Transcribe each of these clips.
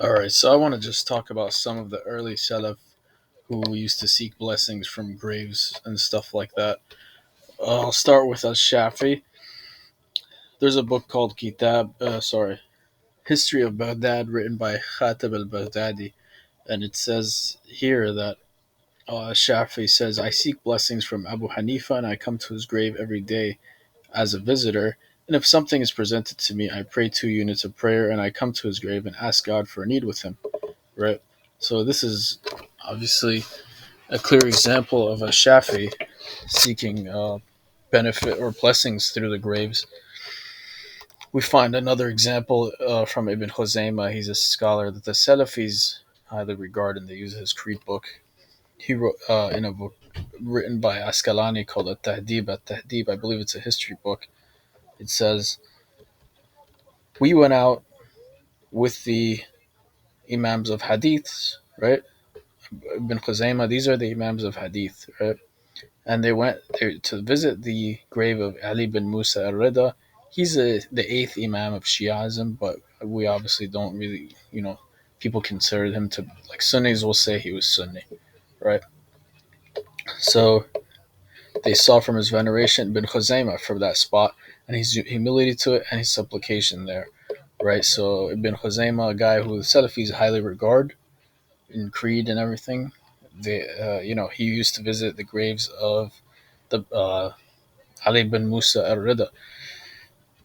All right, so I want to just talk about some of the early salaf who used to seek blessings from graves and stuff like that. I'll start with Shafi. There's a book called History of Baghdad, written by Khatib al-Baghdadi, and it says here that Shafi says, "I seek blessings from Abu Hanifa, and I come to his grave every day as a visitor. And if something is presented to me, I pray 2 units of prayer, and I come to his grave and ask God for a need with him." Right. So this is obviously a clear example of a Shafi seeking benefit or blessings through the graves. We find another example from Ibn Khuzaymah. He's a scholar that the Salafis highly regard, and they use his Creed book. He wrote in a book written by Asqalani called At-Tahdib. At-Tahdib, I believe it's a history book. It says, "We went out with the Imams of Hadiths," right? Ibn Khuzaymah, these are the Imams of Hadith, right? And they went there to visit the grave of Ali bin Musa al-Rida. He's the eighth Imam of Shi'ism, but we obviously don't really, people consider him to, like Sunnis will say he was Sunni, right? So they saw from his veneration bin Khuzaymah from that spot, and his humility to it and his supplication there, right? So Ibn Khuzaymah, a guy who the Salafis highly regard in creed and everything, he used to visit the graves of the Ali bin Musa al-Rida.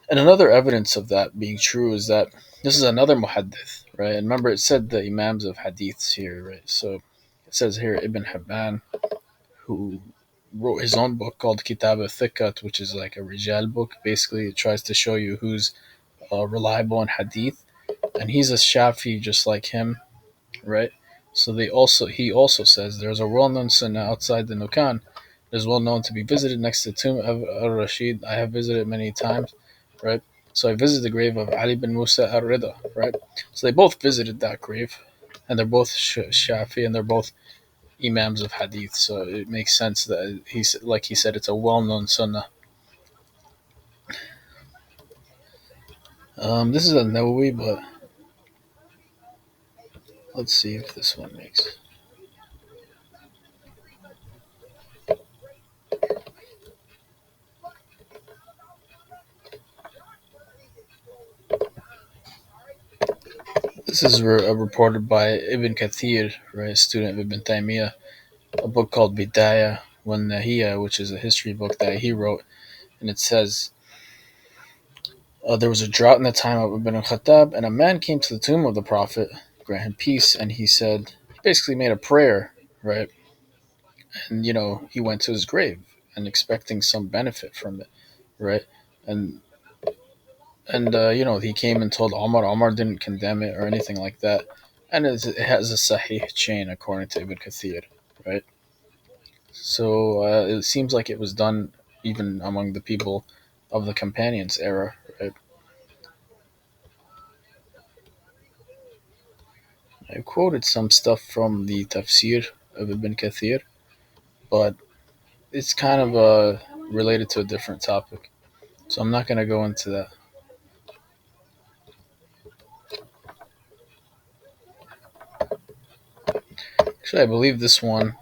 And another evidence of that being true is that this is another muhaddith, right? And remember, it said the Imams of Hadiths here, right? So it says here Ibn Hibban, who wrote his own book called Kitab al-Thiqat, which is like a Rijal book. Basically, it tries to show you who's reliable in Hadith. And he's a Shafi just like him, right? So he also says there's a well-known sunnah outside the Nukan. It is well known to be visited next to the tomb of al-Rashid. I have visited many times, right? So I visited the grave of Ali bin Musa al-Rida, right? So they both visited that grave, and they're both Shafi, and they're both imams of hadith. So it makes sense that like he said, it's a well-known sunnah. This is a Nawawi, but let's see if this one makes. This is reported by Ibn Kathir, right, a student of Ibn Taymiyyah, a book called Bidayah wa Nahiyah, which is a history book that he wrote, and it says, there was a drought in the time of Ibn Khattab, and a man came to the tomb of the Prophet, grant him peace, and he basically made a prayer, right? And, he went to his grave and expecting some benefit from it, right? And, he came and told Omar. Omar didn't condemn it or anything like that. And it has a sahih chain, according to Ibn Kathir, right? So it seems like it was done even among the people of the companions era, right? I quoted some stuff from the tafsir of Ibn Kathir, but it's kind of related to a different topic. So I'm not going to go into that. Actually, I believe this one.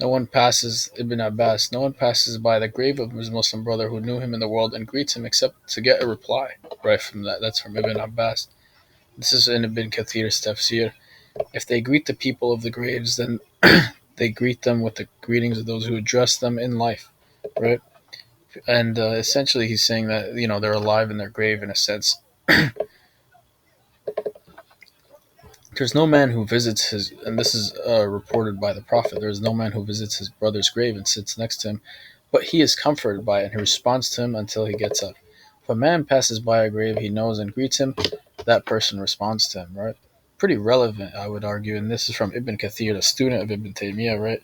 No one passes Ibn Abbas. No one passes by the grave of his Muslim brother who knew him in the world and greets him except to get a reply. Right from that. That's from Ibn Abbas. This is in Ibn Kathir's tafsir. If they greet the people of the graves, then they greet them with the greetings of those who address them in life, right? And essentially, he's saying that they're alive in their grave in a sense. There's no man who visits his, and this is reported by the Prophet. There is no man who visits his brother's grave and sits next to him, but he is comforted by it and he responds to him until he gets up. If a man passes by a grave he knows and greets him, that person responds to him, right? Pretty relevant, I would argue. And this is from Ibn Kathir, a student of Ibn Taymiyyah, right?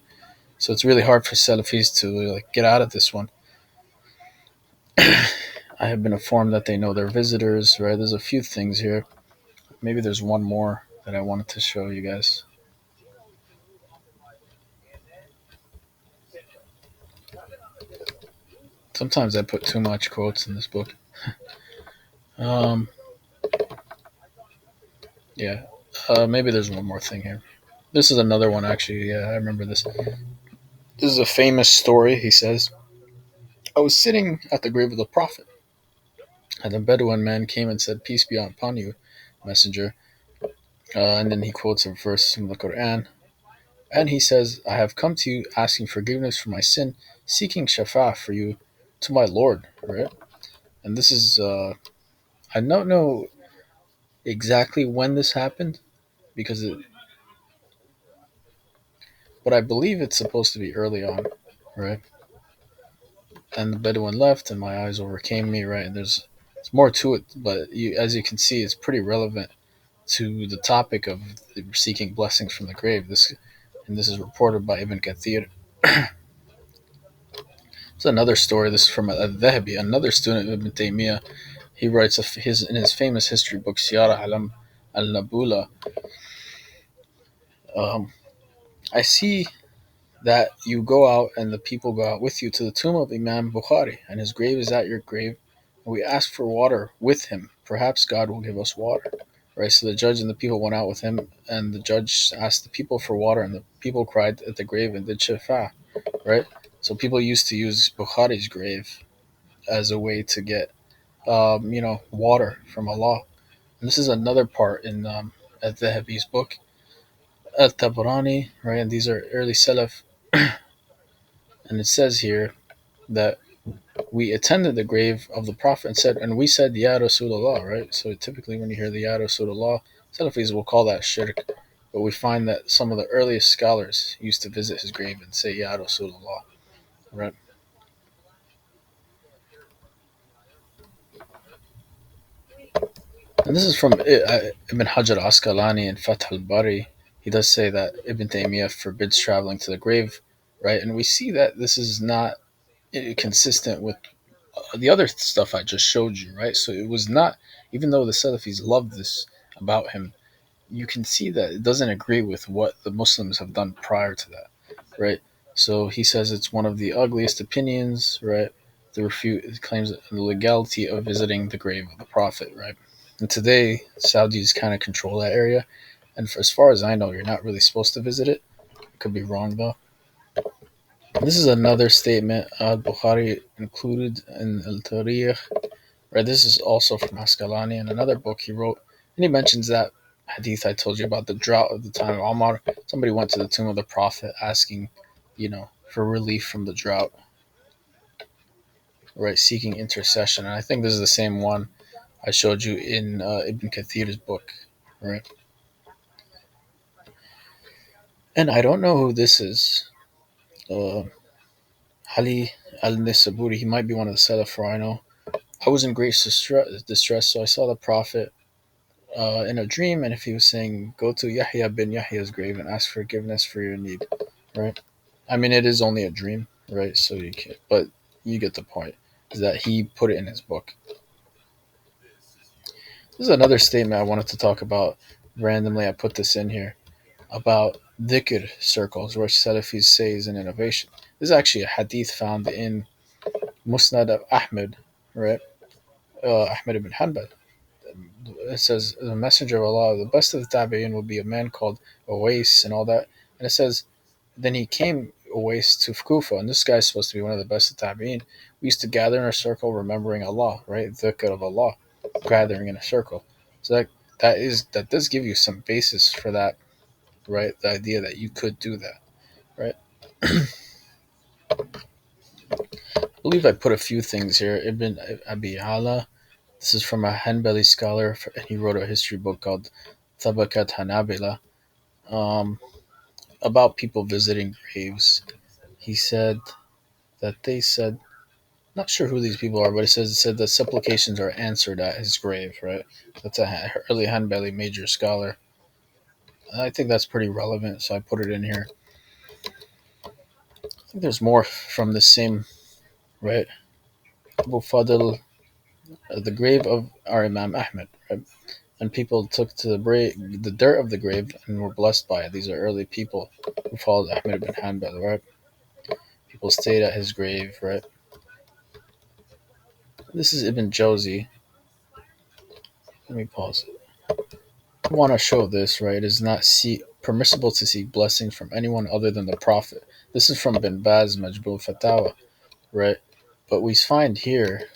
So it's really hard for Salafis to get out of this one. I have been informed that they know their visitors, right? There's a few things here. Maybe there's one more that I wanted to show you guys. Sometimes I put too much quotes in this book. Um, Yeah. Maybe there's one more thing here. This is another one, actually. Yeah, I remember this. This is a famous story. He says, I was sitting at the grave of the Prophet, and a Bedouin man came and said, Peace be upon you, Messenger. And then he quotes a verse from the Quran. And he says, I have come to you asking forgiveness for my sin, seeking shafa for you to my Lord. Right? And this is, I don't know exactly when this happened, because but I believe it's supposed to be early on. Right? And the Bedouin left, and my eyes overcame me. Right? And there's more to it, but as you can see, it's pretty relevant to the topic of seeking blessings from the grave. This is reported by Ibn Kathir. It's another story. This is from Al-Dhahabi, another student of Ibn Taymiyyah. He writes in his famous history book Siyara Alam al-Nabula. Um, I see that you go out and the people go out with you to the tomb of Imam Bukhari, and his grave is at your grave. And we ask for water with him. Perhaps God will give us water. Right? So the judge and the people went out with him, and the judge asked the people for water, and the people cried at the grave and did shafa. Right? So people used to use Bukhari's grave as a way to get, water from Allah. And this is another part in at Dhahabi's book, Al Tabarani, right? And these are early Salaf. And it says here that we attended the grave of the Prophet and said, and we said, Ya Rasulullah, right? So typically when you hear the Ya Rasulullah, Salafis will call that shirk. But we find that some of the earliest scholars used to visit his grave and say, Ya Rasulullah, right? And this is from Ibn Hajar Asqalani in Fath al Bari. He does say that Ibn Taymiyyah forbids traveling to the grave, right? And we see that this is not consistent with the other stuff I just showed you, right? So it was not, even though the Salafis loved this about him, you can see that it doesn't agree with what the Muslims have done prior to that, right? So he says it's one of the ugliest opinions, right? The refute it claims the legality of visiting the grave of the Prophet, right? And today, Saudis kind of control that area, and for as far as I know, you're not really supposed to visit it. I could be wrong though. This is another statement Bukhari included in Al Tarikh. Right, this is also from Asqalani in another book he wrote, and he mentions that hadith I told you about the drought of the time of Omar. Somebody went to the tomb of the Prophet asking, for relief from the drought, right, seeking intercession. And I think this is the same one I showed you in Ibn Kathir's book, right? And I don't know who this is. Uh, Ali al Nisaburi, he might be one of the Salaf for I know. I was in great distress, so I saw the Prophet in a dream, and if he was saying, "Go to Yahya bin Yahya's grave and ask forgiveness for your need," right? I mean, it is only a dream, right? So you can, but you get the point. Is that he put it in his book? This is another statement I wanted to talk about randomly. I put this in here about dhikr circles, which Salafis say is an innovation. This is actually a hadith found in Musnad of Ahmed, right? Ahmed ibn Hanbal. It says the messenger of Allah, the best of the tabi'in will be a man called Awais and all that. And it says then he came Awais to Kufa, and this guy's supposed to be one of the best of tabi'in. We used to gather in a circle, remembering Allah, right? Dhikr of Allah, gathering in a circle. So that does give you some basis for that, right? The idea that you could do that, right? I believe I put a few things here. Ibn Abi Ala. This is from a Hanbali scholar, and he wrote a history book called Tabakat Hanabila. Um, about people visiting graves. He said that they said, not sure who these people are, but it said that supplications are answered at his grave, right? That's a early Hanbali major scholar. I think that's pretty relevant, so I put it in here. I think there's more from the same, right? Abu Fadl, the grave of our Imam Ahmed, right? And people took to the dirt of the grave and were blessed by it. These are early people who followed Ahmed ibn Hanbal, right? People stayed at his grave, right? This is Ibn Jawzi. Let me pause it. want to show this, right? It is not permissible to seek blessings from anyone other than the Prophet. This is from Bin Baz Majbul Fatawa, right? But we find here,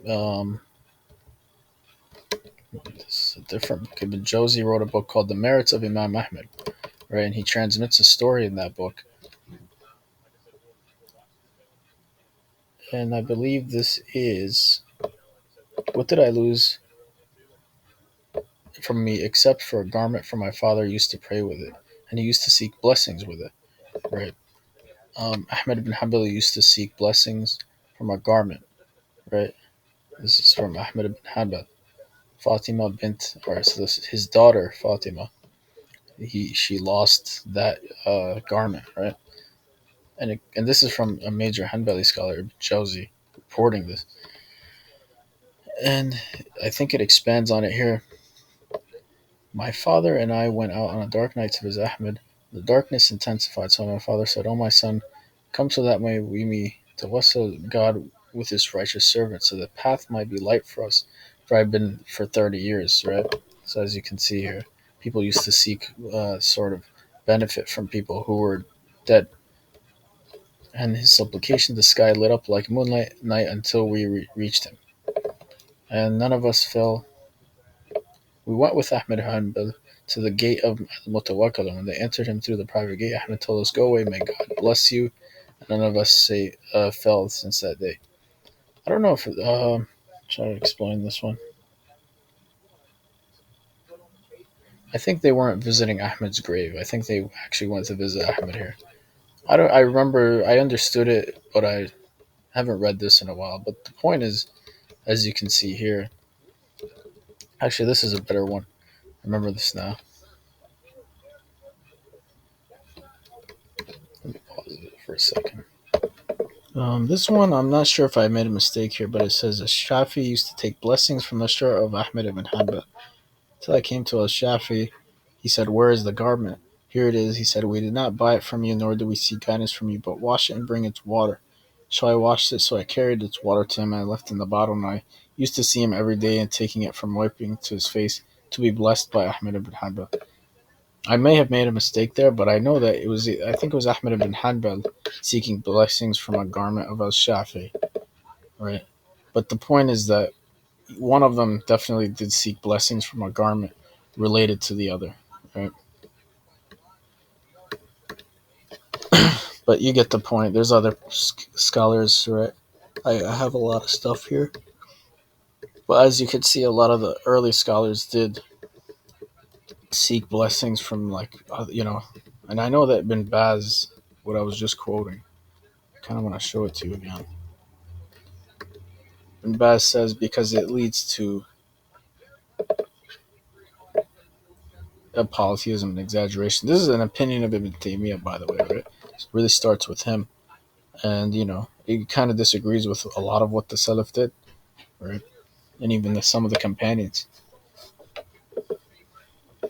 um, this is a different book. Ibn Jawzi wrote a book called The Merits of Imam Ahmed, right? And he transmits a story in that book. And I believe this is, what did I lose from me except for a garment for my father used to pray with it, and he used to seek blessings with it, right? Ahmed ibn Hanbali used to seek blessings from a garment, right? This is from Ahmed ibn Hanbal. Fatima bint, or so this, his daughter Fatima, she lost that garment, right? And this is from a major Hanbali scholar, Ibn Jawzi, reporting this, and I think it expands on it here. My father and I went out on a dark night to visit Ahmed. The darkness intensified, so my father said, "O my son, come so that we may tawassul God with his righteous servant, so the path might be light for us." For I've been for 30 years, right? So as you can see here, people used to seek sort of benefit from people who were dead. And his supplication, the sky lit up like moonlight night until we reached him. And none of us fell. We went with Ahmed Hanbal to the gate of Al Mutawakkil, and when they entered him through the private gate, Ahmed told us, "Go away, may God bless you." And none of us fell since that day. I don't know if try to explain this one. I think they weren't visiting Ahmed's grave. I think they actually went to visit Ahmed here. I don't. I remember. I understood it, but I haven't read this in a while. But the point is, as you can see here, actually, this is a better one. Remember this now. Let me pause it for a second. This one, I'm not sure if I made a mistake here, but it says Shafi used to take blessings from the shore of Ahmed ibn Hanbal. Till I came to Al Shafi, he said, "Where is the garment?" "Here it is." He said, "We did not buy it from you, nor did we seek guidance from you, but wash it and bring its water." So I washed it, so I carried its water to him, and I left in the bottle, and I used to see him every day and taking it from wiping to his face to be blessed by Ahmed ibn Hanbal. I may have made a mistake there, but I know that I think it was Ahmed ibn Hanbal seeking blessings from a garment of Al Shafi, right? But the point is that one of them definitely did seek blessings from a garment related to the other, right? But you get the point. There's other scholars, right? I have a lot of stuff here. But as you can see, a lot of the early scholars did seek blessings from, like, and I know that Bin Baz, what I was just quoting, I kind of want to show it to you again. Bin Baz says because it leads to a polytheism and exaggeration. This is an opinion of Ibn Taymiyyah, by the way, right? It really starts with him. And, it kind of disagrees with a lot of what the salaf did, right? And even some of the companions.